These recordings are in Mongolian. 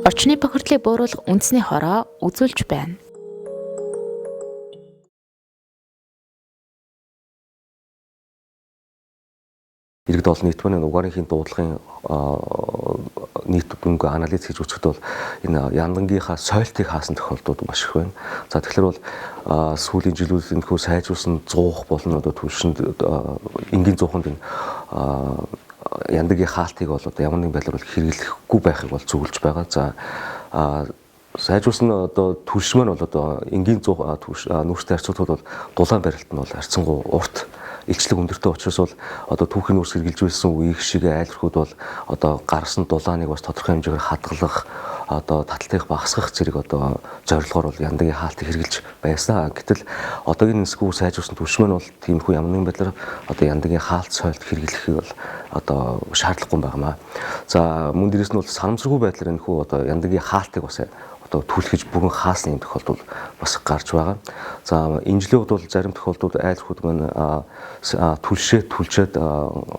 Орчны бохирдлыг бууруулах үндэсний хороо үзүүлж байна. Иргэд олон нийт маань угаарынхын дуудлагын нийт дүнгээ анализ хийж үзэхэд бол энэ яндангийнхаа сойлтыг хаасан тохиолдлууд маш их байна. За тэгэхээр бол сүүлийн жилүүд энэхүү сайжруулсан зуух болон одоо түлшинд энгийн зууханд энэ яндагийн хаалтыг бол одоо ямар нэгэн байдлаар хэрэглэхгүй байхыг бол зөвлөж байгаа. За сайжруулсан одоо түлш маань бол одоо энгийн зуух нүүрстэй харьцуулахад бол дулаан барилт нь бол харьцангуй урт илчлэг өндөртэй учраас бол одоо түүхийн нүүрс хэрглэж байсан үеийг шиг айлрахуд бол одоо гарсан дулааныг бас тодорхой хэмжээгээр хадгалах одоо таталтыг багасгах зэрэг одоо зорилгоор бол яндагийн хаалтыг хэрглэж байсан. Гэтэл одоогийн нисгүү сайжруулсан түвш маань бол тиймэрхүү ямар нэгэн байдлаар одоо яндагийн хаалт сойлт хэрэглэхийг бол одоо шаардлагагүй байнамаа. За мөн дээрээс нь бол санамсаргүй байдлаар энэхүү одоо яндагийн хаалтыг бас түлхэж бүгэн хаасны тохиолдол бас гарч байгаа. За энэ жилийн хувьд бол зарим тохиолдолд айлрахуд маань түлшээд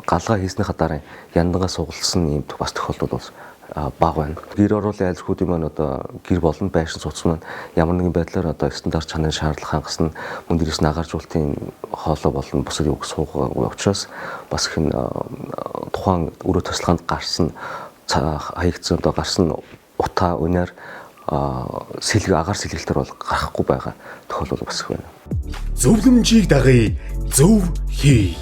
галгаа хийснийхаа дараа яндагаа сугалсан юм бас тохиолдол бол бага байна. Гэр ороолын айлрахуудын маань одоо гэр болон байшин цуц маань ямар нэгэн байдлаар одоо стандарт чанарын шаардлага хангасан мөн дээрээс нь агаржуулалтын хоолой болон бусад үг суугаа учраас бас их тухайн өрөө туслаханд гарсан хаягдсан одоо гарсан утаа үнээр агаар сэлгэлтэр бол гарахгүй байгаа тохиолдол бас их байна. Зөвлөмжийг дагая, зөв хий.